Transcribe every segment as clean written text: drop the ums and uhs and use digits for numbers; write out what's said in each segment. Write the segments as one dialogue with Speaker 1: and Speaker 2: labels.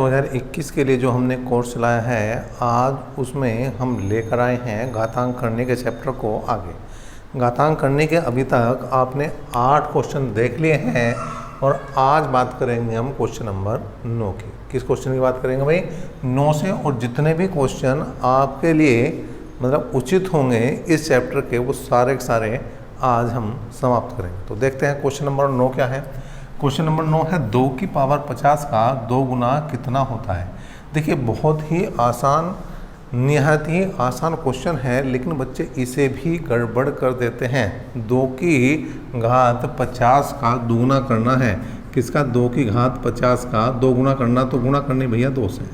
Speaker 1: 2021 के लिए जो हमने कोर्स चलाया है आज उसमें हम लेकर आए हैं घातांक करने के चैप्टर को आगे। घातांक करने के अभी तक आपने 8 क्वेश्चन देख लिए हैं और आज बात करेंगे हम क्वेश्चन नंबर 9 की। किस क्वेश्चन की बात करेंगे भाई? 9 से, और जितने भी क्वेश्चन आपके लिए मतलब उचित होंगे इस चैप्टर के वो सारे के सारे आज हम समाप्त करेंगे। तो देखते हैं क्वेश्चन नंबर 9 क्या है। क्वेश्चन नंबर 9 है 2 की पावर 50 का 2 गुना कितना होता है। देखिए बहुत ही आसान, निहायत ही आसान क्वेश्चन है, लेकिन बच्चे इसे भी गड़बड़ कर देते हैं। 2 की घात 50 का दुगुना करना है। किसका? 2 की घात 50 का 2 गुना करना, तो गुणा करनी भैया 2 से।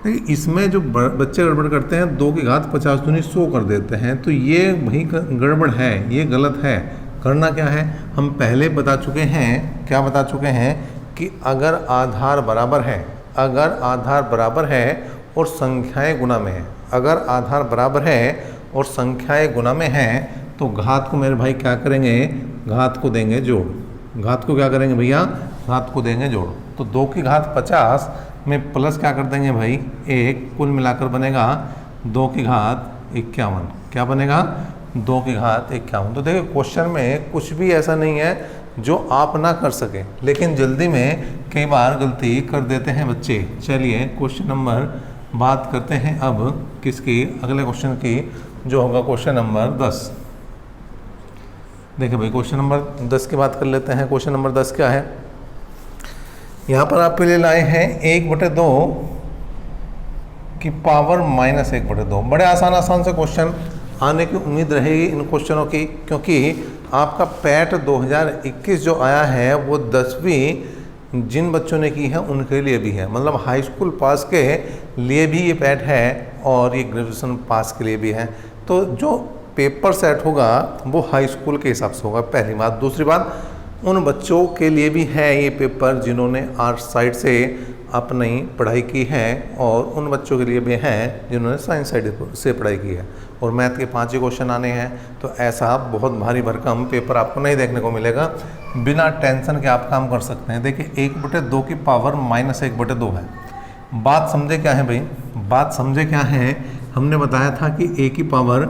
Speaker 1: देखिए इसमें जो बच्चे गड़बड़ करते हैं 2 की घात 50 दूनी 100 कर देते हैं, तो ये वही गड़बड़ है, ये गलत है। करना क्या है, हम पहले बता चुके हैं, क्या बता चुके हैं कि अगर आधार बराबर है, अगर आधार बराबर है और संख्याएं गुना में है, अगर आधार बराबर है और संख्याएं गुना में हैं तो घात को मेरे भाई क्या करेंगे? घात को देंगे जोड़। घात को क्या करेंगे भैया? घात को देंगे जोड़। तो 2 की घात 50 में प्लस क्या कर देंगे भाई? 1, कुल मिलाकर बनेगा 2 की घात 51। क्या बनेगा? 2 की घात 51। तो देखिए क्वेश्चन में कुछ भी ऐसा नहीं है जो आप ना कर सके, लेकिन जल्दी में कई बार गलती कर देते हैं बच्चे। चलिए क्वेश्चन नंबर बात करते हैं अब किसकी? अगले क्वेश्चन की, जो होगा क्वेश्चन नंबर 10। देखिए भाई क्वेश्चन नंबर 10 की बात कर लेते हैं। क्वेश्चन नंबर 10 क्या है? यहाँ पर आपके लिए लाए हैं 1/2 की पावर -1/2। बड़े आसान से क्वेश्चन आने की उम्मीद रहेगी इन क्वेश्चनों की, क्योंकि आपका पैट 2021 जो आया है वो 10वीं जिन बच्चों ने की है उनके लिए भी है, मतलब हाई स्कूल पास के लिए भी ये पैट है और ये ग्रेजुएशन पास के लिए भी है। तो जो पेपर सेट होगा वो हाई स्कूल के हिसाब से होगा, पहली बात। दूसरी बात, उन बच्चों के लिए भी है ये पेपर जिन्होंने आर्ट साइड से अपनी पढ़ाई की है, और उन बच्चों के लिए भी हैं जिन्होंने साइंस साइड से पढ़ाई की है। और मैथ के 5 ही क्वेश्चन आने हैं, तो ऐसा बहुत भारी भरकम पेपर आपको नहीं देखने को मिलेगा। बिना टेंशन के आप काम कर सकते हैं। देखिए 1/2 की पावर -1/2 है। बात समझे क्या है भाई? बात समझे क्या है? हमने बताया था कि a की पावर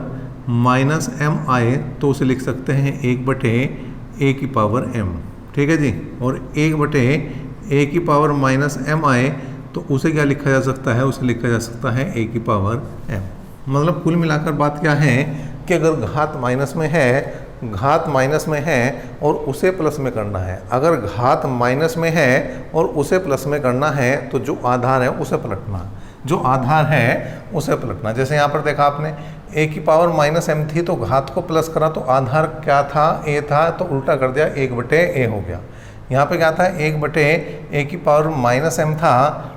Speaker 1: -m आए तो उसे लिख सकते हैं 1/a की पावर m, ठीक है जी। और 1/a की पावर -m आए तो उसे क्या लिखा जा सकता है? उसे लिखा जा सकता है a की पावर m। मतलब कुल मिलाकर बात क्या है कि अगर घात माइनस में है, घात माइनस में है और उसे प्लस में करना है, अगर घात माइनस में है और उसे प्लस में करना है तो जो आधार है उसे पलटना, जो आधार है उसे पलटना। जैसे यहाँ पर देखा आपने a की पावर -m थी तो घात को प्लस करा तो आधार क्या था? a था, तो उल्टा कर दिया 1/a हो गया। यहाँ पे क्या था? 1/a की पावर -m था,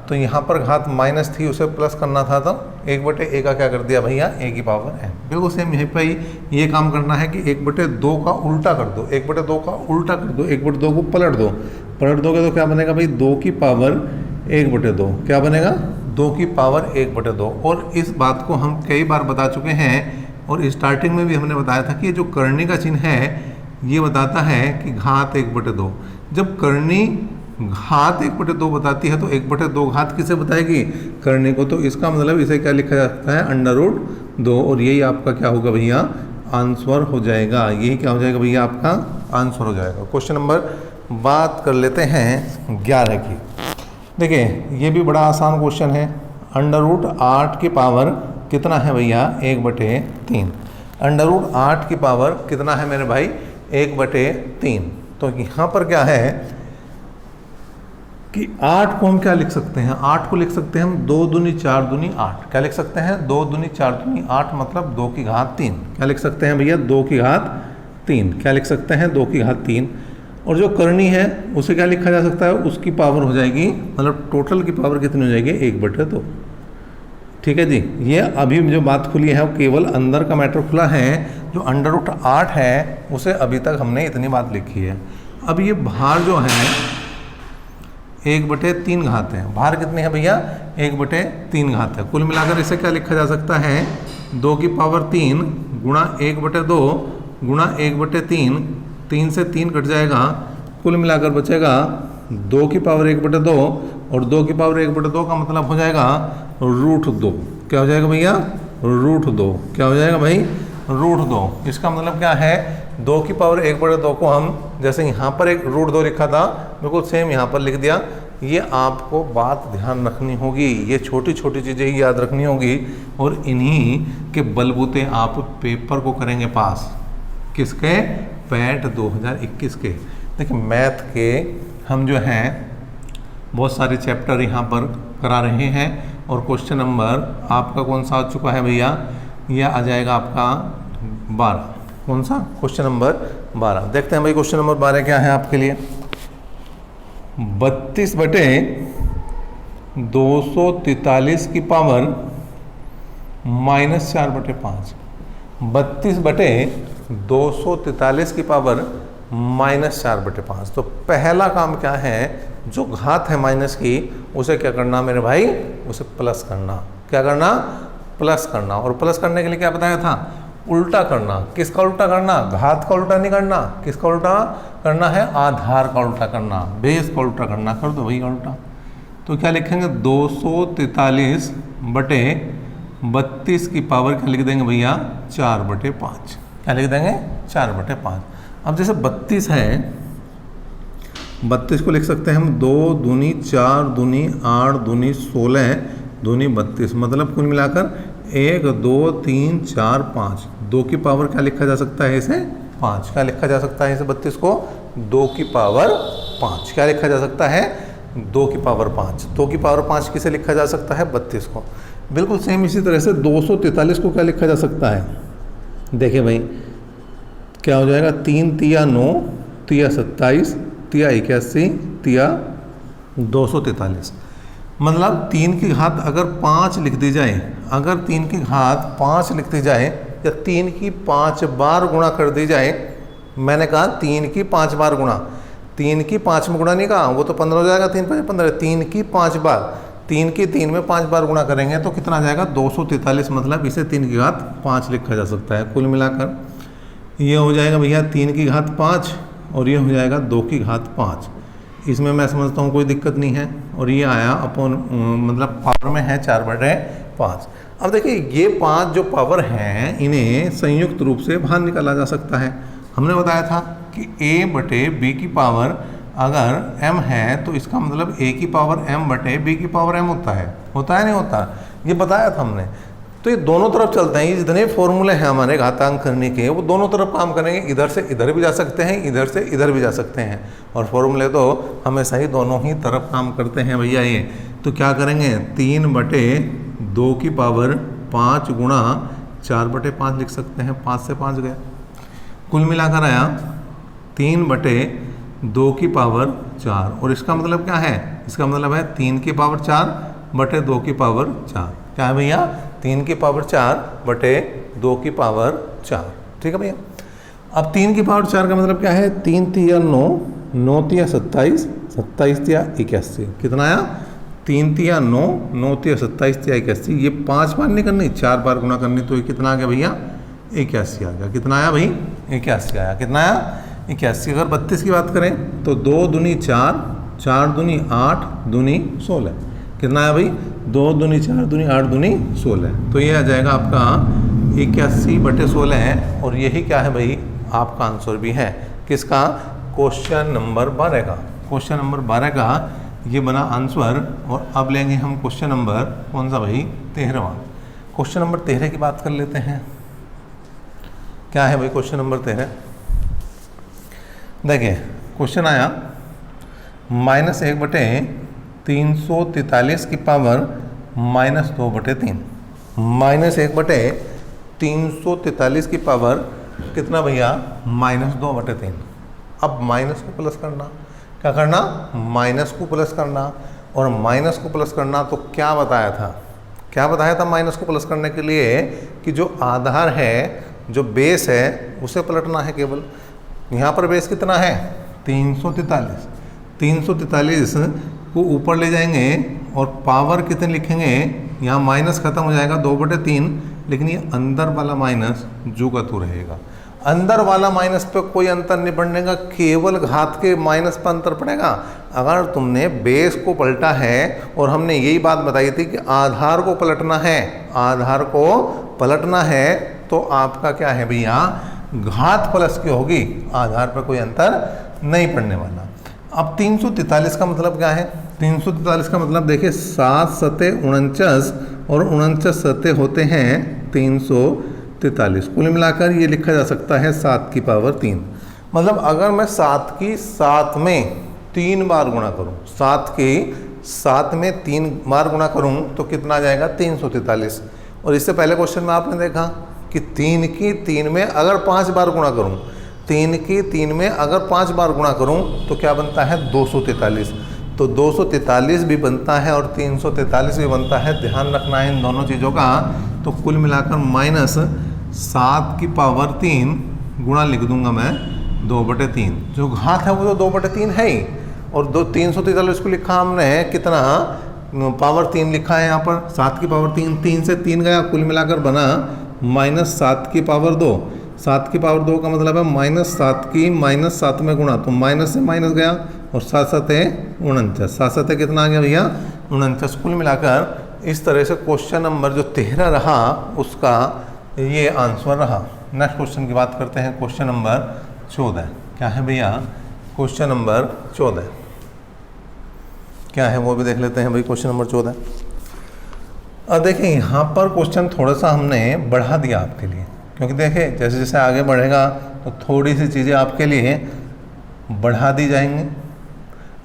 Speaker 1: तो यहाँ पर घात माइनस थी उसे प्लस करना था, तो 1/a का क्या कर दिया भैया? a की पावर m। बिल्कुल सेम यहीं पर ही ये काम करना है कि 1/2 का उल्टा कर दो, 1/2 का उल्टा कर दो, 1/2 को पलट दो। पलट दोगे तो क्या बनेगा भाई? 2 की पावर 1/2। क्या बनेगा? 2 की पावर 1/2। और इस बात को हम कई बार बता चुके हैं, और स्टार्टिंग में भी हमने बताया था कि ये जो करनी का चिन्ह है ये बताता है कि घात 1/2। जब करनी घात 1/2 बताती है तो 1/2 घात किसे बताएगी? करनी को। तो इसका मतलब इसे क्या लिखा जा सकता है? √2। और यही आपका क्या होगा भैया? आंसर हो जाएगा। यही क्या हो जाएगा भैया? आपका आंसर हो जाएगा। क्वेश्चन नंबर बात कर लेते हैं 11 की। देखिए ये भी बड़ा आसान क्वेश्चन है। √8 की पावर कितना है भैया? 1/3। √8 की पावर कितना है मेरे भाई? 1/3। तो यहाँ पर क्या है कि 8 को हम क्या लिख सकते हैं? 8 को लिख सकते हैं हम 2 दूनी 4 दूनी 8। क्या लिख सकते हैं? 2 दूनी 4 दूनी 8, मतलब 2 की घात 3। क्या लिख सकते हैं भैया? 2 की घात 3। क्या लिख सकते हैं? 2 की घात 3। और जो करनी है उसे क्या लिखा जा सकता है? उसकी पावर हो जाएगी, मतलब टोटल की पावर कितनी हो जाएगी? 1/2। ठीक है जी। ये अभी जो बात खुली है वो केवल अंदर का मैटर खुला है, जो √8 है उसे अभी तक हमने इतनी बात लिखी है। अब ये भार जो है 1/3 घात है। भार कितनी है भैया? 1/3 घात है। कुल मिलाकर इसे क्या लिखा जा सकता है? 2 की पावर 3 गुणा 1/2 गुणा 1/3। 3 से 3 कट जाएगा, कुल मिलाकर बचेगा 2 की पावर 1/2 और 2 की पावर 1/2 का मतलब हो जाएगा √2। क्या हो जाएगा भैया? √2। क्या हो जाएगा भाई? √2। इसका मतलब क्या है? 2 की पावर 1/2 को हम जैसे यहाँ पर एक √2 लिखा था, बिल्कुल सेम यहाँ पर लिख दिया। ये आपको बात ध्यान रखनी होगी, ये छोटी छोटी चीज़ें ही याद रखनी होगी और इन्हीं के बलबूते आप पेपर को करेंगे पास। किसके? पैट 2021 के। देखिए मैथ के हम जो हैं बहुत सारे चैप्टर यहाँ पर करा रहे हैं और क्वेश्चन नंबर आपका कौन सा आ चुका है भैया? यह आ जाएगा आपका 12। कौन सा? Question number 12। देखते हैं भाई क्वेश्चन नंबर 12 क्या है आपके लिए। 32/243 की पावर -4/5। 32/243 की पावर -4/5। तो पहला काम क्या है? जो घात है माइनस की उसे क्या करना मेरे भाई? उसे प्लस करना। क्या करना? प्लस करना। और प्लस करने के लिए क्या बताया था? उल्टा करना। किसका उल्टा करना? घात का उल्टा नहीं करना। किसका उल्टा करना है? आधार का उल्टा करना, बेस का उल्टा करना। कर दो भैया उल्टा। तो क्या लिखेंगे? 243/32 की पावर क्या लिख देंगे भैया? 4/5। क्या लिख देंगे? 4/5। अब जैसे 32 है, 32 को लिख सकते हैं हम 2 दूनी 4 दूनी 8 दूनी 16 दूनी 32। मतलब कुल मिलाकर 1 2 3 4 5। 2 की पावर क्या लिखा जा सकता है इसे? 5। क्या लिखा जा सकता है इसे? 32 को 2 की पावर 5। क्या लिखा जा सकता है? 2 की पावर 5। 2 की पावर 5 किसे लिखा जा सकता है? 32 को। बिल्कुल सेम इसी तरह से 243 को क्या लिखा जा सकता है? देखिए भाई क्या हो जाएगा? 3 तिया 9 तिया 27 तिया 81 तिया 243। मतलब 3 की घात अगर 5 लिख दी जाए, अगर 3 की घात 5 लिख दी जाए या 3 की 5 बार गुणा कर दी जाए, मैंने कहा 3 की 5 बार गुणा, 3 की 5 में गुणा नहीं कहा, वो तो 15 हो जाएगा। 3 5 15। 3 की 5 बार, 3 की 3 में 5 बार गुणा करेंगे तो कितना आ जाएगा? 243। मतलब इसे 3 की घात 5 लिखा जा सकता है। कुल मिलाकर ये हो जाएगा भैया 3 की घात 5 और ये हो जाएगा 2 की घात 5। इसमें मैं समझता हूँ कोई दिक्कत नहीं है। और ये आया अपॉन मतलब पावर में है 4/5। अब देखिए ये 5 जो पावर हैं इन्हें संयुक्त रूप से बाहर निकाला जा सकता है। हमने बताया था कि a/b की पावर अगर m है तो इसका मतलब a की पावर m/b की पावर m होता है। होता है नहीं होता? ये बताया था हमने। तो ये दोनों तरफ चलते हैं। ये जितने फॉर्मूले हैं हमारे घातांक करने के वो दोनों तरफ काम करेंगे। इधर से इधर भी जा सकते हैं, इधर से इधर भी जा सकते हैं। और फॉर्मूले तो हमेशा ही दोनों ही तरफ काम करते हैं भैया। ये तो क्या करेंगे? 3/2 की पावर 5 गुणा 4/5 लिख सकते हैं। 5 से 5 गया। कुल मिलाकर आया 3/2 की पावर 4। और इसका मतलब क्या है? इसका मतलब है 3 की पावर 4/2 की पावर 4। क्या है भैया? 3 की पावर 4/2 की पावर 4। ठीक है भैया। अब 3 की पावर 4 का मतलब क्या है? 3 तिया 9 9 तिया 27 27 तिया 81। कितना आया? 3 तिया 9 9 तिया 27 तिया 81। ये 5 बार नहीं करनी, 4 बार गुणा करनी। तो ये कितना आ गया भैया? 81 आ गया। कितना आया भाई? 81 आया। कितना आया? 81। अगर 32 की बात करें तो 2 दूनी 4 4 दूनी 8 दूनी 16। कितना आया भाई? 2 दूनी 4 दूनी 8 दूनी 16। तो ये आ जाएगा आपका 81/16 है। और यही क्या है भाई? आपका आंसर भी है। किसका? क्वेश्चन नंबर 12 का। क्वेश्चन नंबर 12 का ये बना आंसर। और अब लेंगे हम क्वेश्चन नंबर कौन सा भाई? 13वां। क्वेश्चन नंबर 13 की बात कर लेते हैं। क्या है भाई क्वेश्चन नंबर 13? देखिए क्वेश्चन आया -1/343 की पावर -2/3। -1/343 की पावर कितना भैया? -2/3। अब माइनस को प्लस करना। क्या करना? माइनस को प्लस करना। और माइनस को प्लस करना तो क्या बताया था? क्या बताया था माइनस को प्लस करने के लिए? कि जो आधार है, जो बेस है, उसे पलटना है केवल। यहाँ पर बेस कितना है? 343। 343 को ऊपर ले जाएंगे और पावर कितने लिखेंगे? यहाँ माइनस खत्म हो जाएगा 2/3, लेकिन ये अंदर वाला माइनस जो का तू रहेगा। अंदर वाला माइनस पे कोई अंतर नहीं पड़ने का, केवल घात के माइनस पर अंतर पड़ेगा। अगर तुमने बेस को पलटा है, और हमने यही बात बताई थी कि आधार को पलटना है, आधार को पलटना है, तो आपका क्या है भैया, घात प्लस की होगी, आधार पर कोई अंतर नहीं पड़ने वाला। अब 343 का मतलब क्या है? 343 का मतलब देखिए 7 सते 49 और 49 सते होते हैं 343। कुल मिलाकर ये लिखा जा सकता है 7 की पावर 3। मतलब अगर मैं 7 की 7 में 3 बार गुणा करूं, 7 की 7 में 3 बार गुणा करूं तो कितना आ जाएगा? 343। और इससे पहले क्वेश्चन में आपने देखा कि 3 की 3 में अगर 5 बार गुणा करूं, 3 की 3 में अगर 5 बार गुणा करूं तो क्या बनता है? 243। तो 243 भी बनता है और 343 भी बनता है, ध्यान रखना है इन दोनों चीज़ों का। तो कुल मिलाकर माइनस 7 की पावर 3 गुणा लिख दूंगा मैं 2/3। जो घात है वो तो 2/3 है ही, और 343 को लिखा हमने कितना? पावर 3 लिखा है यहाँ पर, 7 की पावर 3, 3 से 3 गया, कुल मिलाकर बना -7 की पावर 2। 7 की पावर 2 का मतलब है -7 की -7 में गुणा, तो माइनस से माइनस गया, और 7 सते 49, 7 सते कितना आ गया भैया? 49। कुल मिलाकर इस तरह से क्वेश्चन नंबर जो 13 रहा उसका ये आंसर रहा। नेक्स्ट क्वेश्चन की बात करते हैं, क्वेश्चन नंबर 14। क्या है भैया? क्वेश्चन नंबर 14 क्या है वो भी देख लेते हैं भाई। क्वेश्चन नंबर 14, अब देखिए यहाँ पर क्वेश्चन थोड़ा सा हमने बढ़ा दिया आपके लिए, क्योंकि देखिए जैसे जैसे आगे बढ़ेगा तो थोड़ी सी चीज़ें आपके लिए बढ़ा दी जाएंगी।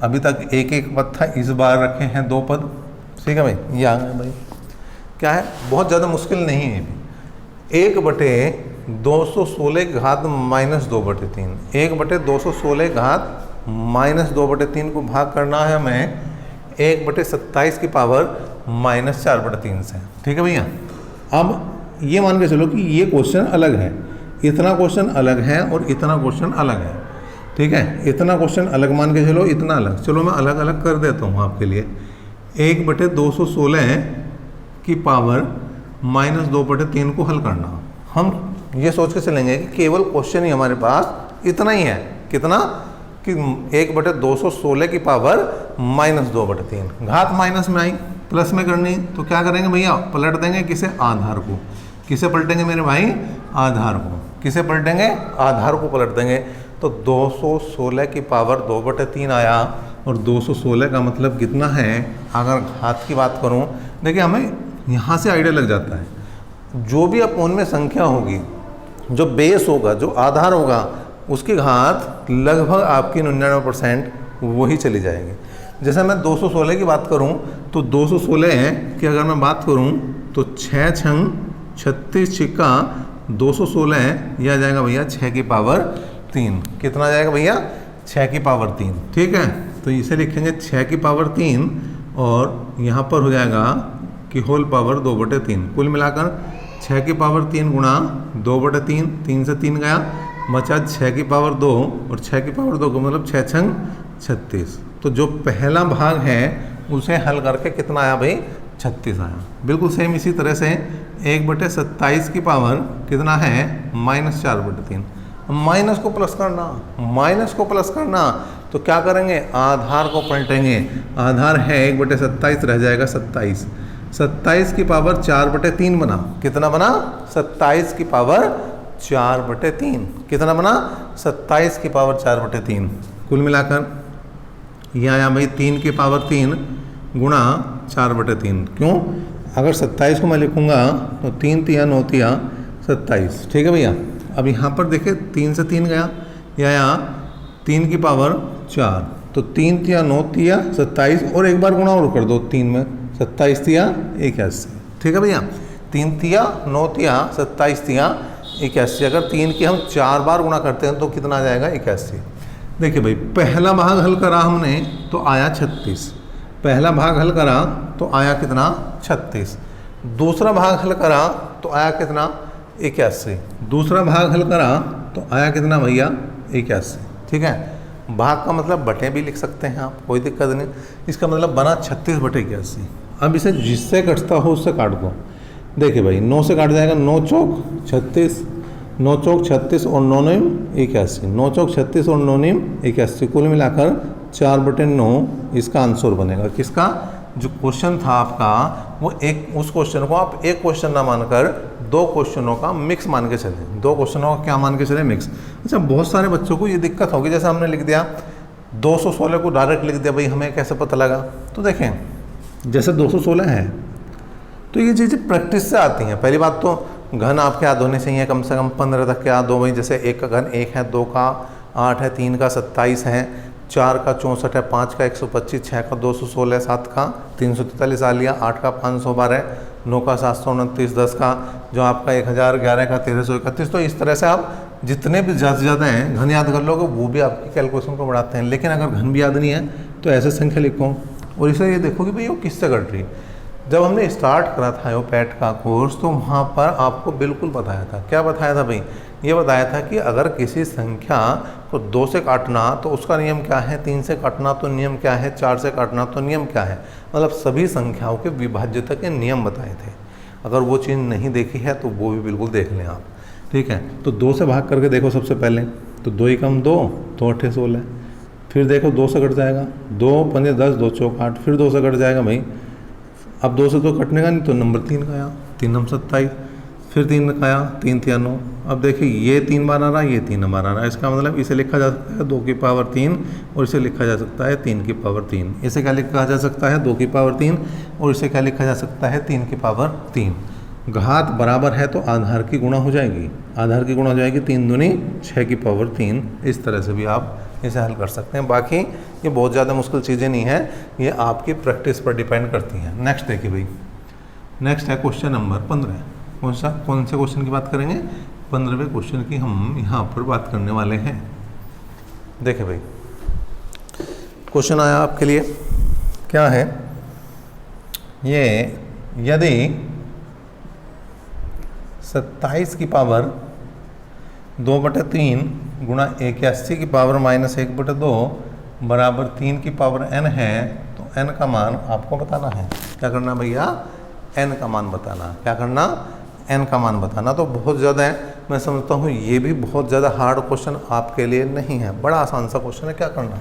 Speaker 1: अभी तक एक एक पद था, इस बार रखे हैं 2 पद। ठीक है भाई, ये आ गए भाई। क्या है? बहुत ज़्यादा मुश्किल नहीं है ये भी। 1/216 की घात -2/3, 1/216 की घात -2/3 को भाग करना है हमें 1/27 की पावर -4/3 से। ठीक है भैया। अब ये मान के चलो कि ये क्वेश्चन अलग है, इतना क्वेश्चन अलग है और इतना क्वेश्चन अलग है। ठीक है, इतना क्वेश्चन अलग मान के चलो, इतना अलग। चलो मैं अलग अलग कर देता हूँ आपके लिए। 1/216 की पावर -2/3 को हल करना। हम ये सोच के चलेंगे कि केवल क्वेश्चन ही हमारे पास इतना ही है, कितना? कि 1/216 की पावर -2/3, घात माइनस में आई, प्लस में करनी, तो क्या करेंगे भैया? पलट देंगे किसे? आधार को। किसे पलटेंगे मेरे भाई? आधार को। किसे पलटेंगे? आधार को पलट देंगे। तो 216 की पावर 2/3 आया, और 216 का मतलब कितना है? अगर घात की बात करूं, देखिए हमें यहाँ से आइडिया लग जाता है, जो भी अपोन में संख्या होगी, जो बेस होगा, जो आधार होगा, उसकी घात लगभग आपकी 99% वही चली जाएगी। जैसे मैं 216 की बात करूं तो 216 की अगर मैं बात करूं तो 6 छंग 36 छिक्का 216, यह आ जाएगा भैया 6 की पावर 3। कितना आ जाएगा भैया? 6 की पावर 3। ठीक है, तो इसे लिखेंगे 6 की पावर 3, और यहाँ पर हो जाएगा कि होल पावर 2/3। कुल मिलाकर 6 की पावर 3 गुणा 2/3, 3 से 3 गया, बचा 6 की पावर 2, और 6 की पावर 2 को मतलब 6 छंग 36। तो जो पहला भाग है उसे हल करके कितना आया भाई? 36 आया। बिल्कुल सेम इसी तरह से 1/27 की पावर कितना है? -4/3। माइनस को प्लस करना, माइनस को प्लस करना, तो क्या करेंगे? आधार को पलटेंगे। आधार है 1/27, रह जाएगा 27। 27 की पावर 4/3 बना, कितना बना? 27 की पावर 4/3। कितना बना? 27 की पावर 4/3। कुल मिलाकर ये आया भाई 3 की पावर 3 गुणा 4/3। क्यों? अगर 27 को मैं लिखूंगा तो 3 तिया 9 तिया 27। ठीक है भैया। अब यहाँ पर देखिए 3 से 3 गया, यह आया 3 की पावर 4, तो 3 तिया 9 तिया 27, और एक बार गुणा और कर दो 3 में, 27 तिया 81। ठीक है भैया। 3 तिया 9 तिया 27 तिया 81। अगर 3 की हम 4 बार गुणा करते हैं तो कितना आ जाएगा? 81। देखिए भाई, पहला भाग हल करा हमने तो आया 36। पहला भाग हल करा तो आया कितना? 36। दूसरा भाग हल करा तो आया कितना? 81। दूसरा भाग हल करा तो आया कितना भैया? 81। ठीक है, भाग का मतलब बटे भी लिख सकते हैं आप, कोई दिक्कत नहीं। इसका मतलब बना 36/81। अब इसे जिससे कटता हो उससे काट दो। देखिए भाई, 9 से काट जाएगा, 9 चौक 36, 9 चौक 36 और 9 नीम 81, 9 चौक 36 और 9 नीम 81, कुल मिलाकर 4/9 इसका आंसर बनेगा। किसका? जो क्वेश्चन था आपका वो एक, उस क्वेश्चन को आप एक क्वेश्चन ना मानकर 2 क्वेश्चनों का मिक्स मान के चले। 2 क्वेश्चनों का क्या मान के चले? मिक्स। अच्छा, बहुत सारे बच्चों को ये दिक्कत होगी, जैसे हमने लिख दिया 216 को डायरेक्ट लिख दिया, भाई हमें कैसे पता लगा? तो देखें, जैसे 216 है तो ये चीज़ें प्रैक्टिस से आती हैं। पहली बात तो घन आपके याद होने चाहिए, कम से कम 15 तक के याद हो। भाई जैसे 1 का घन 1 है, 2 का 8 है, 3 का 27 है, 4 का 64 है, 5 का 125, 6 का 216, 7 का 343 आ लिया, 8 का 512, 9 का 729, 10 का जो आपका 1000, 11 का 1331। तो इस तरह से आप जितने भी ज़्यादा से ज़्यादा हैं घन याद कर लोगे, वो भी आपकी कैलकुलेशन को बढ़ाते हैं। लेकिन अगर घन भी याद नहीं है तो ऐसे संख्या लिखो और इसे ये देखो कि भाई वो किससे कट रही है। जब हमने स्टार्ट करा था यो पैट का कोर्स तो वहाँ पर आपको बिल्कुल बताया था। क्या बताया था भाई? ये बताया था कि अगर किसी संख्या को 2 से काटना तो उसका नियम क्या है, 3 से काटना तो नियम क्या है, 4 से काटना तो नियम क्या है। मतलब सभी संख्याओं के विभाज्यता के नियम बताए थे। अगर वो चीज़ नहीं देखी है तो वो भी बिल्कुल देख लें आप, ठीक है। तो 2 से भाग करके देखो सबसे पहले, तो 2 ही कम 2 तो 8 16। फिर देखो 2 से कट जाएगा, 2 5 10, 2 चौक 8, फिर 2 से कट जाएगा भाई। अब 2 से तो कटने का नहीं, तो नंबर 3 का आया, 3 हम 27, फिर 3 का आया, 3 3 9। अब देखिए ये 3 बार आ रहा है, ये 3 बार आ रहा है। इसका मतलब इसे लिखा जा सकता है 2 की पावर 3 और इसे लिखा जा सकता है 3 की पावर 3। इसे क्या लिखा जा सकता है? 2 की पावर 3 और इसे क्या लिखा जा सकता है? 3 की पावर 3। घात बराबर है तो आधार की गुणा हो जाएगी, आधार की गुणा हो जाएगी, 3 दूनी 6 की पावर 3। इस तरह से भी आप इसे हल कर सकते हैं। बाकी ये बहुत ज़्यादा मुश्किल चीज़ें नहीं है, ये आपकी प्रैक्टिस पर डिपेंड करती हैं। नेक्स्ट देखिए भाई, नेक्स्ट है क्वेश्चन नंबर 15। कौन से क्वेश्चन की बात करेंगे? 15वें क्वेश्चन की हम यहाँ पर बात करने वाले हैं। देखिए भाई, क्वेश्चन आया आपके लिए, क्या है ये? यदि 27 की पावर 2/3 गुणा 81 की पावर -1/2 बराबर 3 की पावर n है, तो n का मान आपको बताना है। क्या करना भैया? n का मान बताना। क्या करना? n का मान बताना। तो बहुत ज़्यादा है, मैं समझता हूँ ये भी बहुत ज़्यादा हार्ड क्वेश्चन आपके लिए नहीं है, बड़ा आसान सा क्वेश्चन है। क्या करना?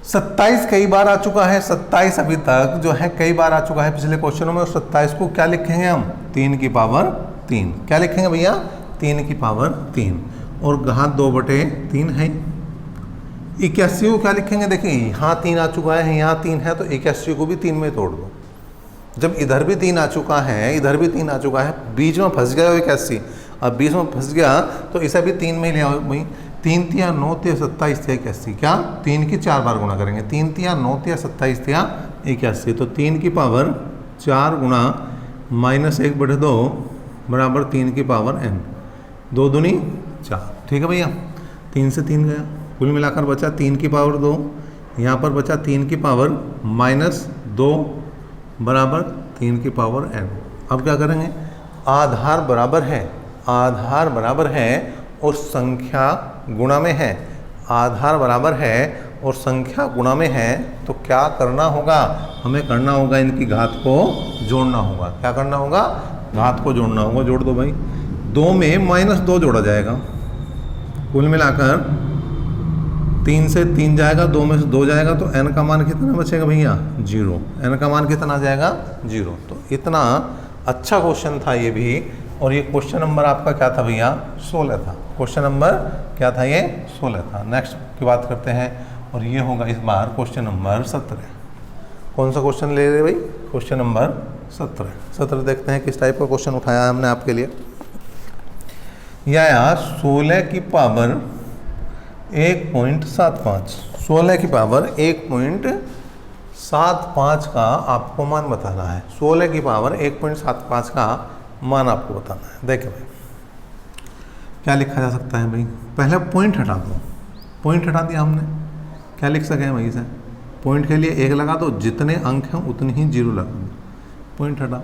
Speaker 1: 27 कई बार आ चुका है, 27 अभी तक जो है कई बार आ चुका है पिछले क्वेश्चनों में। और 27 को क्या लिखेंगे हम? 3 की पावर 3। क्या लिखेंगे भैया? 3 की पावर 3 और घात 2/3 है। 81 को क्या लिखेंगे? देखिए यहाँ 3 आ चुका है, यहाँ 3 है, तो 81 को भी 3 में तोड़ दो। जब इधर भी 3 आ चुका है, इधर भी 3 आ चुका है, बीच में फंस गया 81, अब बीच में फंस गया तो इसे भी 3 में ले आओ भाई। 3 3 9 3 27 81, क्या 3 की 4 बार गुणा करेंगे? 3 3 9 3 27 81, तो 3 की पावर 4 गुणा -1/2 बराबर 3 की पावर n, 2 दूनी 4। ठीक है भैया, 3 से 3 गया, कुल मिलाकर बचा 3 की पावर 2, यहाँ पर बचा 3 की पावर -2 बराबर 3 की पावर n। अब क्या करेंगे? आधार बराबर है, आधार बराबर है और संख्या गुणा में है, आधार बराबर है और संख्या गुणा में है, तो क्या करना होगा? हमें करना होगा इनकी घात को जोड़ना होगा। क्या करना होगा? घात को जोड़ना होगा। जोड़ दो भाई, 2 में -2 जोड़ा जाएगा, कुल मिलाकर 3 से 3 जाएगा, 2 में से 2 जाएगा, तो n का मान कितना बचेगा भैया? 0। n का मान कितना आ जाएगा? 0। तो इतना अच्छा क्वेश्चन था ये भी। और ये क्वेश्चन नंबर आपका क्या था भैया? 16 था। क्वेश्चन नंबर क्या था? ये 16 था। नेक्स्ट की बात करते हैं और ये होगा इस बार क्वेश्चन नंबर 17। कौन सा क्वेश्चन ले रहे भाई? क्वेश्चन नंबर 17 देखते हैं किस टाइप का क्वेश्चन उठाया है हमने आपके लिए। यह आया 16 की पावर 1.75, 16 की पावर 1.75 का आपको मान बताना है। 16 की पावर 1.75 का मान आपको बताना है। देखिए भाई, क्या लिखा जा सकता है भाई? पहले पॉइंट हटा दो, पॉइंट हटा दिया हमने, क्या लिख सके भाई इसे? पॉइंट के लिए 1 लगा दो, जितने अंक हैं उतने ही 0 लगा दो, पॉइंट हटा।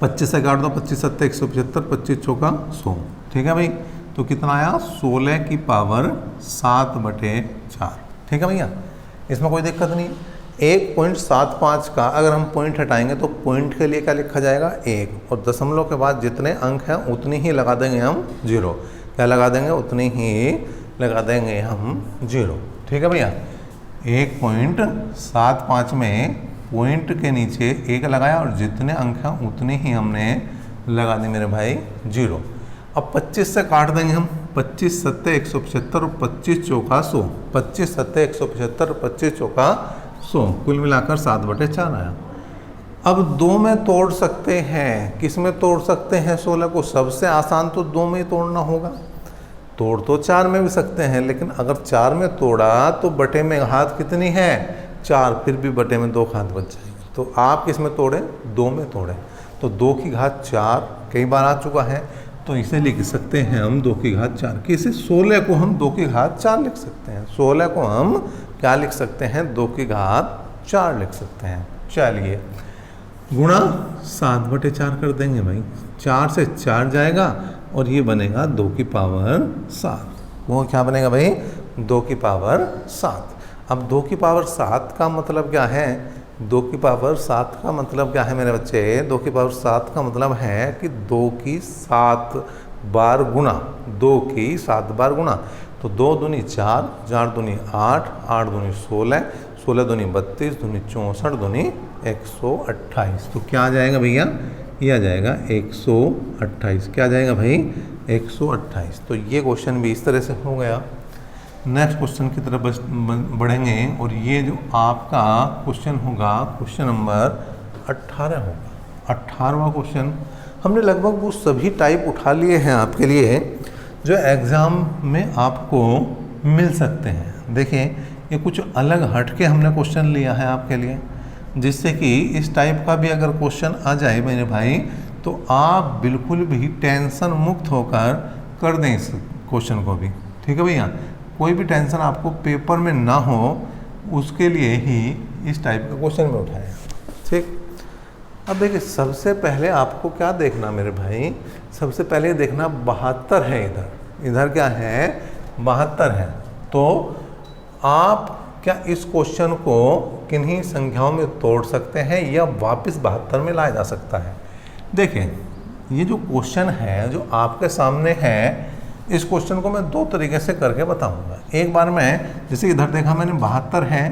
Speaker 1: 25 से काट दो, 25 7 175, 25 चौका 100। ठीक है भाई, तो कितना आया? 16 की पावर 7/4। ठीक है भैया, इसमें कोई दिक्कत नहीं। 1.75 का अगर हम पॉइंट हटाएंगे तो पॉइंट के लिए क्या लिखा जाएगा 1, और दशमलव के बाद जितने अंक हैं उतनी ही लगा देंगे हम 0। क्या लगा देंगे? उतनी ही लगा देंगे हम 0। ठीक है भैया। 1.75 में पॉइंट के नीचे 1 लगाया और जितने अंक हैं उतने ही हमने लगा दी मेरे भाई 0। अब 25 से काट देंगे हम। 25 सत्ते 175 और 25 चौका 100। 25 सत्ते 175 और 25 चौका 100, कुल मिलाकर 7/4 आया। अब 2 में तोड़ सकते हैं। किस में तोड़ सकते हैं 16 को? सबसे आसान तो 2 में ही तोड़ना होगा। तोड़ तो 4 में भी सकते हैं, लेकिन अगर 4 में तोड़ा तो बटे में घात कितनी है? 4, फिर भी बटे में 2 घात बच जाएगी। तो आप किस में तोड़े? 2 में तोड़े। तो 2 की घात 4 कई बार आ चुका है, तो इसे लिख सकते हैं हम 2 की घात 4। किसे? 16 को हम 2 की घात 4 लिख सकते हैं। 16 को हम क्या लिख सकते हैं? 2 की घात 4 लिख सकते हैं। चलिए, गुणा 7/4 कर देंगे भाई। 4 से 4 जाएगा और ये बनेगा 2 की पावर 7। वो क्या बनेगा भाई? 2 की पावर 7। अब 2 की पावर 7 का मतलब क्या है? 2 की पावर 7 का मतलब क्या है मेरे बच्चे? 2 की पावर 7 का मतलब है कि 2 की 7 बार गुणा। 2 की 7 बार गुणा। तो 2 दूनी 4, 4 दूनी 8, 8 दूनी 16, 16 दूनी 32, दूनी 64, दूनी 128। तो क्या आ जाएगा भैया? ये आ जाएगा 128। क्या आ जाएगा भाई? 128। तो ये क्वेश्चन भी इस तरह से हो गया। नेक्स्ट क्वेश्चन की तरफ बढ़ेंगे और ये जो आपका क्वेश्चन होगा, क्वेश्चन नंबर 18 होगा। 18वां क्वेश्चन हमने लगभग वो सभी टाइप उठा लिए हैं आपके लिए जो एग्ज़ाम में आपको मिल सकते हैं। देखिए, ये कुछ अलग हट के हमने क्वेश्चन लिया है आपके लिए, जिससे कि इस टाइप का भी अगर क्वेश्चन आ जाए मेरे भाई तो आप बिल्कुल भी टेंशन मुक्त होकर कर दें इस क्वेश्चन को भी। ठीक है भैया, कोई भी टेंशन आपको पेपर में ना हो, उसके लिए ही इस टाइप का क्वेश्चन में उठाया। ठीक, अब देखिए, सबसे पहले आपको क्या देखना मेरे भाई? सबसे पहले देखना 72 है। इधर क्या है? 72 है। तो आप क्या इस क्वेश्चन को किन्हीं संख्याओं में तोड़ सकते हैं या वापस 72 में लाया जा सकता है? देखिए, ये जो क्वेश्चन है जो आपके सामने है, इस क्वेश्चन को मैं 2 तरीके से करके बताऊंगा। एक बार मैं, जैसे इधर देखा मैंने 72 है,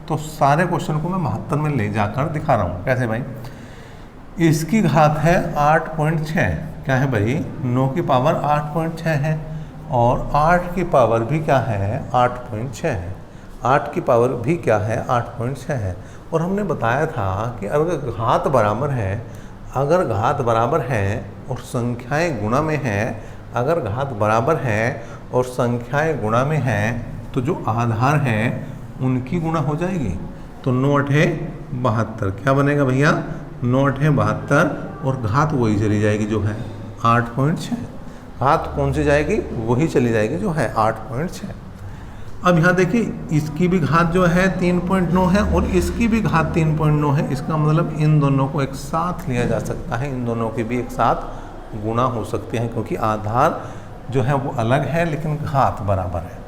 Speaker 1: तो सारे क्वेश्चन को मैं 72 में ले जाकर दिखा रहा हूँ। कैसे भाई? इसकी घात है 8.6। क्या है भाई? 9 की पावर 8.6 है, और 8 की पावर भी क्या है? 8.6 है। 8 की पावर भी क्या है? 8.6 है। और हमने बताया था कि अगर घात बराबर है, अगर घात बराबर है और संख्याएं गुणा में हैं, अगर घात बराबर है और संख्याएं गुणा में हैं, तो जो आधार है उनकी गुणा हो जाएगी। तो 9 8 72। क्या बनेगा भैया? 9 8 72, और घात वही चली जाएगी जो है 8.6। घात कौन सी जाएगी? वही चली जाएगी जो है 8.6। अब यहाँ देखिए, इसकी भी घात जो है 3.9 है और इसकी भी घात 3.9 है। इसका मतलब इन दोनों को एक साथ लिया जा सकता है, इन दोनों की भी एक साथ गुणा हो सकते हैं, क्योंकि आधार जो है वो अलग है लेकिन घात बराबर है।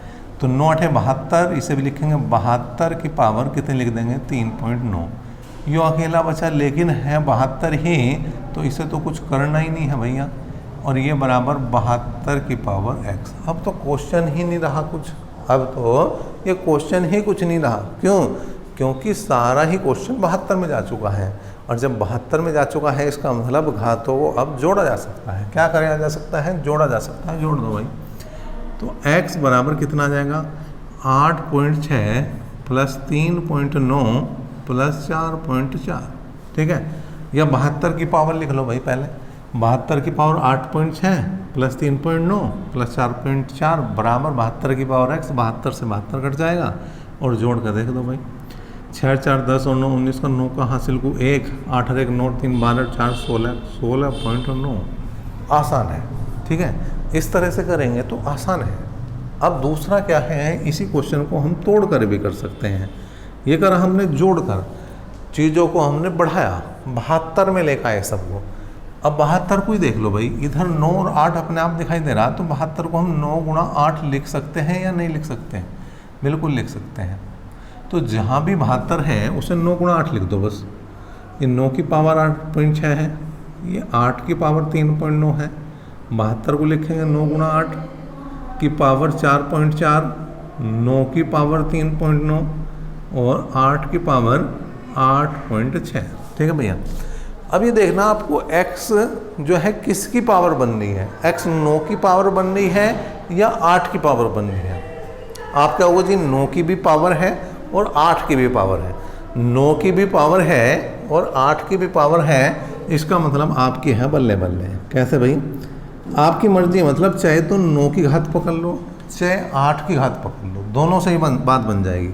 Speaker 1: तो 9 8 72, इसे भी लिखेंगे 72 की पावर कितने लिख देंगे? 3.9। यो अकेला बचा, लेकिन है 72 ही, तो इसे तो कुछ करना ही नहीं है भैया। और ये बराबर 72 की पावर x। अब तो क्वेश्चन ही नहीं रहा कुछ। अब तो ये क्वेश्चन ही कुछ नहीं रहा। क्यों? क्योंकि सारा ही क्वेश्चन 72 में जा चुका है, और जब 72 में जा चुका है इसका मतलब घातों को अब जोड़ा जा सकता है। क्या कराया जा सकता है? जोड़ा जा सकता है। जोड़ दो भाई। तो x बराबर कितना आ जाएगा? 8.6 प्लस 3.9 प्लस 4.4। ठीक है, या 72 की पावर लिख लो भाई पहले। 72 की पावर 8.6 प्लस 3.9 प्लस 4.4 बराबर 72 की पावर x। 72 से 72 कट जाएगा और जोड़ कर देख दो भाई। 6 4 10 और 9 19 का 9 का हासिल को 1, 8 और 1 9 3 12 4 16 16.9। आसान है। ठीक है, इस तरह से करेंगे तो आसान है। अब दूसरा क्या है, इसी क्वेश्चन को हम तोड़ कर भी कर सकते हैं। ये करा हमने जोड़ कर, चीज़ों को हमने बढ़ाया, 72 में लेकर आए सबको। अब 72 को ही देख लो भाई, इधर 9 और 8 अपने आप दिखाई दे रहा, तो 72 को हम 9 गुणा 8 लिख सकते हैं या नहीं लिख सकते हैं? बिल्कुल लिख सकते हैं। तो जहाँ भी 72 है उसे 9 गुणा 8 लिख दो बस। ये 9 की पावर 8.6 है, ये 8 की पावर 3.9 है। 72 को लिखेंगे 9 गुणा 8 की पावर 4.4, 9 की पावर 3.9 और 8 की पावर 8.6। ठीक है भैया। अब ये देखना आपको x जो है किसकी पावर बन रही है, x 9 की पावर बन रही है या 8 की पावर बन रही है। आप क्या होगा जी, 9 की भी पावर है और 8 की भी पावर है। 9 की भी पावर है और 8 की भी पावर है, इसका मतलब आपकी है बल्ले बल्ले। कैसे भाई, आपकी मर्जी, मतलब चाहे तो 9 की घात पकड़ लो चाहे 8 की घात पकड़ लो, दोनों से ही बात बन जाएगी।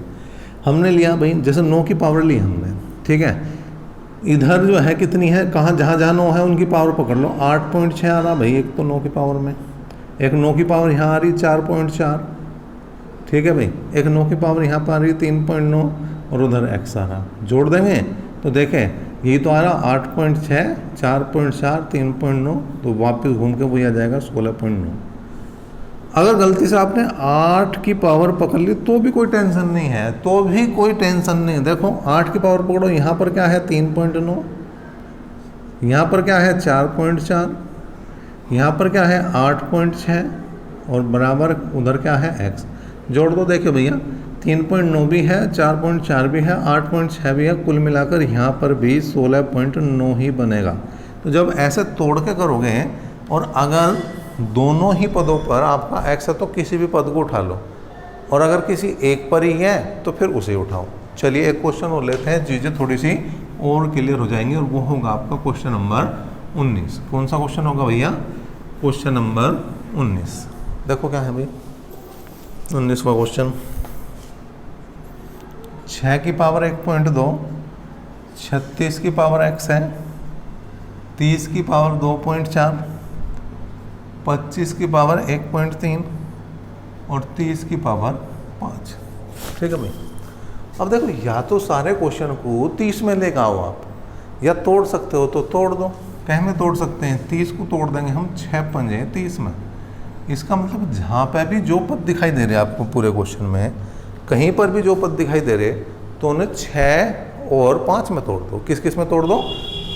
Speaker 1: हमने लिया भाई जैसे 9 की पावर ली हमने, ठीक है। इधर जो है कितनी है, कहाँ जहाँ जहाँ 9 है उनकी पावर पकड़ लो। 8.6 आ रहा भाई, एक तो 9 की पावर में, एक 9 की पावर यहाँ आ रही 4.4, ठीक है भाई। एक 9 की पावर यहाँ पर आ रही 3.9 और उधर x आ रहा। जोड़ देंगे तो देखें यही तो आ रहा 8.6, 4.4, 3.9, तो वापस घूम के वही आ जाएगा 16.9। अगर गलती से आपने 8 की पावर पकड़ ली तो भी कोई टेंशन नहीं है, तो भी कोई टेंशन नहीं। देखो 8 की पावर पकड़ो, यहाँ पर क्या है 3.9, यहाँ पर क्या है 4.4, यहाँ पर क्या है 8.6 और बराबर उधर क्या है x। जोड़ दो, देखिए भैया 3.9 भी है, 4.4 भी है, 8.6 भी है, कुल मिलाकर यहाँ पर भी 16.9 ही बनेगा। तो जब ऐसे तोड़ के करोगे और अगर दोनों ही पदों पर आपका x है तो किसी भी पद को उठा लो, और अगर किसी एक पर ही है तो फिर उसे उठाओ। चलिए एक क्वेश्चन और लेते हैं, चीज़ें थोड़ी सी और क्लियर हो जाएंगी, और वो होगा आपका क्वेश्चन नंबर 19। कौन सा क्वेश्चन होगा भैया, क्वेश्चन नंबर 19। देखो क्या है भाई 19वां क्वेश्चन। 6 की पावर 1.2, 36 की पावर x है, 30 की पावर 2.4, 25 की पावर 1.3 और 30 की पावर 5। ठीक है भाई। अब देखो या तो सारे क्वेश्चन को 30 में लेकर आओ आप, या तोड़ सकते हो तो तोड़ दो। कहीं में तोड़ सकते हैं, 30 को तोड़ देंगे हम 6 पंजे 30 में। इसका मतलब जहाँ पे भी जो पद दिखाई दे रहे आपको पूरे क्वेश्चन में, कहीं पर भी जो पद दिखाई दे रहे तो उन्हें 6 और 5 में तोड़ दो। किस किस में तोड़ दो,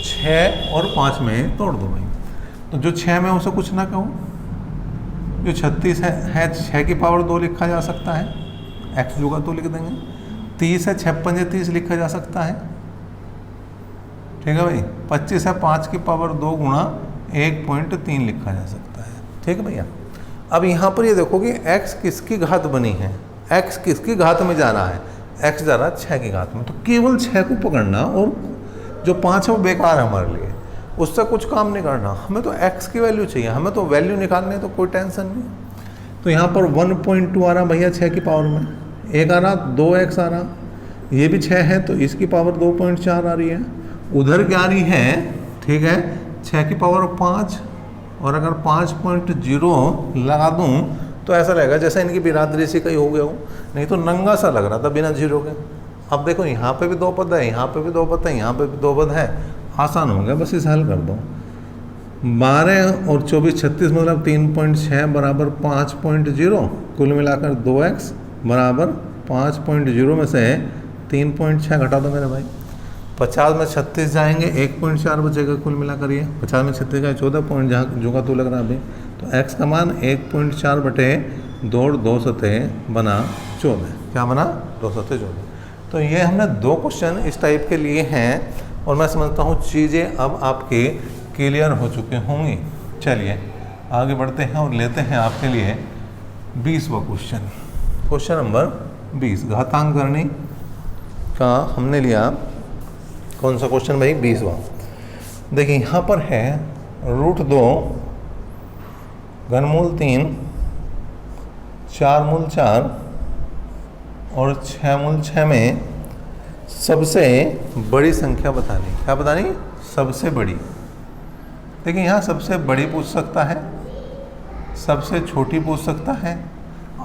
Speaker 1: 6 और 5 में तोड़ दो भाई। तो जो 6 में उसे कुछ ना कहो, जो 36 है 6 की पावर 2 लिखा जा सकता है, x जुगा तो लिख देंगे। 30 है 6 पंजे 30 लिखा जा सकता है, ठीक है भाई। 25 है 5 की पावर 2 गुणा 1.3 लिखा जा सकता है, ठीक है भैया। अब यहाँ पर ये देखो कि x किसकी घात बनी है, x किसकी घात में जा रहा है, x जा रहा है 6 की घात में। तो केवल 6 को पकड़ना, और जो 5 है वो बेकार है हमारे लिए, उससे कुछ काम नहीं करना। हमें तो x की वैल्यू चाहिए, हमें तो वैल्यू निकालनी है, तो कोई टेंशन नहीं। तो यहाँ पर 1.2 आ रहा भैया 6 की पावर में, एक आ रहा 2x आ रहा, ये भी 6 है तो इसकी पावर 2.4 आ रही है। उधर क्या आ रही है, ठीक है 6 की पावर 5, और अगर 5.0 लगा दूँ तो ऐसा लगेगा जैसे इनकी बिरादरी से कहीं हो गया हो, नहीं तो नंगा सा लग रहा था बिना जीरो के। अब देखो यहाँ पे भी 2 पद है, यहाँ पे भी 2 पद है, यहाँ पे भी 2 पद है, आसान हो गया, बस इसे हल कर दो। 12 और 24 36 मतलब 3.6 बराबर 5.0, कुल मिलाकर 2x बराबर 5.0 में से 3.6 घटा दो मेरे भाई। 50 में 36 जाएंगे 1.4 बचेगा कुल मिलाकर, ये 50 में 36 का 14 पॉइंट जहाँ जो का तो लग रहा है अभी। तो x का मान 1.4 बटे 2 सतह बना 14, क्या बना 2 सतह 14। तो ये हमने 2 क्वेश्चन इस टाइप के लिए हैं, और मैं समझता हूँ चीज़ें अब आपके क्लियर हो चुकी होंगी। चलिए आगे बढ़ते हैं और लेते हैं आपके लिए 20वां क्वेश्चन। क्वेश्चन नंबर 20 घातांक करनी का हमने लिया। कौन सा क्वेश्चन भाई, 20वां। देखिए यहाँ पर है √2 घनमूल 3 4 मूल 4 और 6 मूल 6 में सबसे बड़ी संख्या बतानी। क्या बतानी, सबसे बड़ी। देखिए यहाँ सबसे बड़ी पूछ सकता है, सबसे छोटी पूछ सकता है,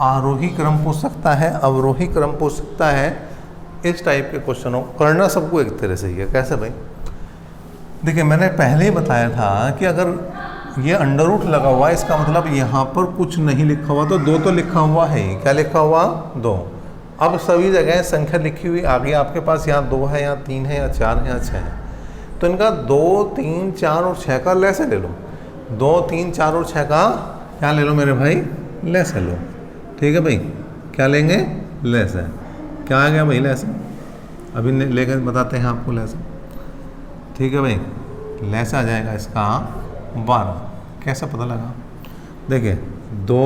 Speaker 1: आरोही क्रम पूछ सकता है, अवरोही क्रम पूछ सकता है। इस टाइप के क्वेश्चनों करना सबको एक तरह से ही है। कैसे भाई, देखिए मैंने पहले ही बताया था कि अगर ये अंडर रूट लगा हुआ है इसका मतलब यहाँ पर कुछ नहीं लिखा हुआ, तो 2 तो लिखा हुआ है ही। क्या लिखा हुआ, 2। अब सभी जगह संख्या लिखी हुई आ गई आपके पास, यहाँ 2 है, यहाँ 3 है, यहाँ 4 है, यहाँ 6 है। तो इनका 2, 3, 4 और 6 का लैसे ले लो। 2, 3, 4 और 6 का क्या ले लो मेरे भाई? लैसे लो। ठीक है भाई, क्या लेंगे? लैसे। क्या आ गया भाई? लैसे। अभी लेकर बताते हैं आपको लैसे। ठीक है भाई, लैसे आ जाएगा इसका 12। कैसे पता लगा? देखिए 2,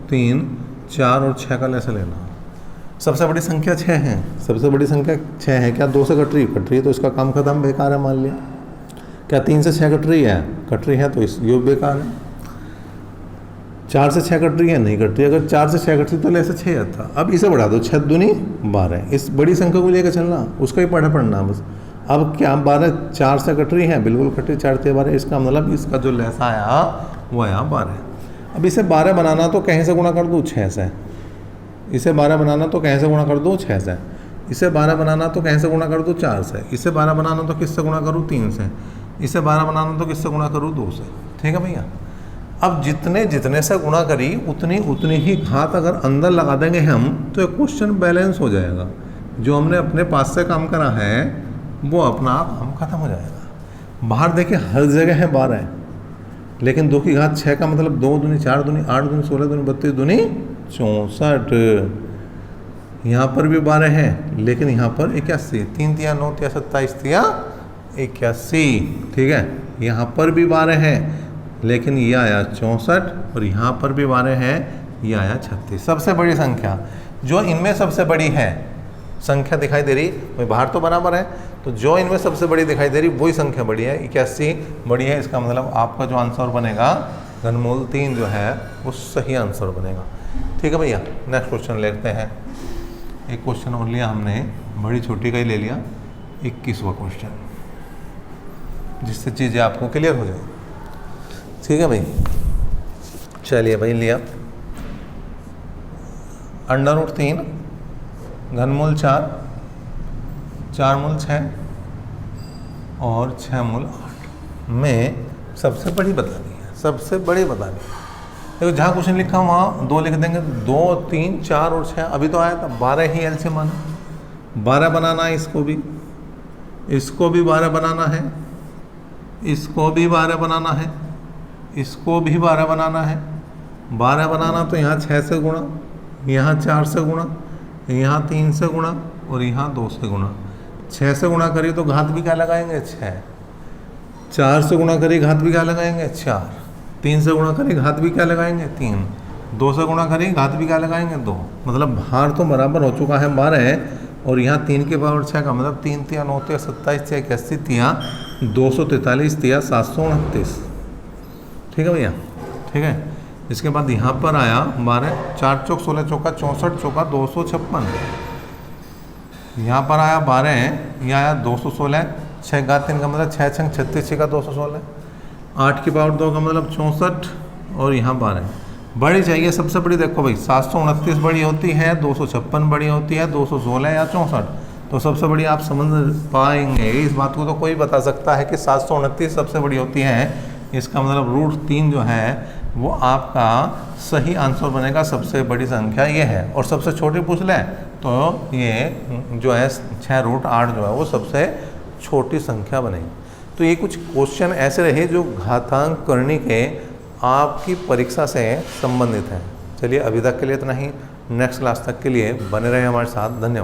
Speaker 1: 3, 4 और 6 का लैसे लेना। सबसे बड़ी संख्या 6 है, सबसे बड़ी संख्या 6 है। क्या 2 से कट रही है? तो इसका काम खत्म, बेकार है मान लिया। क्या 3 से 6 कट रही है? तो इस ये बेकार है। 4 से 6 कट रही है? नहीं कट रही। अगर 4 से 6 कटती तो ऐसे 6 आता। अब इसे बढ़ा दो, 6 दूनी 12। इस बड़ी संख्या को लेकर चलना, उसका ही पढ़ना बस। अब क्या 12 4 से कट रही है? बिल्कुल कट रही, 4 से 12। इसका मतलब इसका जो लैसा आया वो आया 12। अब इसे 12 बनाना तो कहीं से गुणा कर दूँ? 6 से। इसे 12 बनाना तो कहीं से गुणा कर दूँ? 6 से। इसे 12 बनाना तो कहीं से गुणा कर दूँ? 4 से। इसे 12 बनाना तो किससे गुणा करूँ? 3 से। इसे 12 बनाना तो किससे गुणा करूँ? 2 से। ठीक है भैया। अब जितने जितने से गुणा करी उतनी ही घात अगर अंदर लगा देंगे हम तो एक क्वेश्चन बैलेंस हो जाएगा। जो हमने अपने पास से काम करा है वो अपना काम खत्म हो जाएगा। बाहर देखिए हर जगह है 12, लेकिन 2 की घात 6 का मतलब 2 दूनी 4 दूनी 8 दूनी 16 दूनी 32 दूनी 64। यहाँ पर भी 12 है, लेकिन यहाँ पर 81। 3 तिया 9 तिया 27 तिया 81। ठीक है। यहाँ पर भी 12 है, लेकिन ये आया 64, और यहाँ पर भी 12 है, ये आया 36। सबसे बड़ी संख्या जो इनमें सबसे बड़ी है संख्या दिखाई दे रही, भाई बाहर तो बराबर है, तो जो इनमें सबसे बड़ी दिखाई दे रही वही संख्या बड़ी है, 81 बड़ी है। इसका मतलब आपका जो आंसर बनेगा घनमूल 3 जो है वो सही आंसर बनेगा। ठीक है भैया, नेक्स्ट क्वेश्चन लेते हैं। एक क्वेश्चन और लिया हमने, बड़ी छोटी का ही ले लिया, 21वां क्वेश्चन, जिससे चीज़ें आपको क्लियर हो जाए। ठीक है भाई, चलिए भाई लिया। √3 घनमूल 4, 4 मूल 6 और 6 मूल 8 में सबसे बड़ी बतानी है, सबसे बड़ी बतानी है। देखो जहाँ क्वेश्चन लिखा वहाँ 2 लिख देंगे। 2, 3, 4 और 6 अभी तो आया था, 12 ही एलसीएम आना। 12 बनाना है, इसको भी 12 बनाना है, इसको भी 12 बनाना है, इसको भी 12 बनाना है। 12 बनाना तो यहाँ 6 से गुणा, यहाँ 4 से गुणा, यहाँ 3 से गुणा और यहाँ 2 से गुणा। 6 से गुणा करिए तो घात भी क्या लगाएंगे? 6। 4 से गुणा करिए घात भी क्या लगाएंगे? 4। 3 से गुणा करिए घात भी क्या लगाएंगे? 3। 2 से गुणा करिए घात भी क्या लगाएंगे? 2। मतलब भार तो बराबर हो चुका है 12, और यहाँ 3 के पावर 6 का मतलब 3 तिया 9 तिया 27 तिया 81 तिया 243 तिया 729। ठीक है भैया। ठीक है। इसके बाद यहाँ पर आया 12, 4 चौक 16 चौका 64 चौका 256। यहाँ पर आया 12, यहाँ आया 216, 6 घात 3 का मतलब 6 छंग 36, 6 का 216, 8 की पावर 2 का मतलब 64, और यहाँ 12 बड़ी चाहिए सबसे बड़ी। देखो भाई 729 बड़ी होती है, 256 बड़ी होती है, 216 या 64। तो सबसे बड़ी आप समझ पाएंगे इस बात को, तो कोई बता सकता है कि 729 सबसे बड़ी होती है। इसका मतलब √3 जो है वो आपका सही आंसर बनेगा। सबसे बड़ी संख्या ये है, और सबसे छोटी पूछ लें तो ये जो है 6√8 जो है वो सबसे छोटी संख्या बनेगी। तो ये कुछ क्वेश्चन ऐसे रहे जो घातांक करने के आपकी परीक्षा से संबंधित हैं। चलिए अभी तक के लिए इतना ही, नेक्स्ट क्लास तक के लिए बने रहे हमारे साथ। धन्यवाद।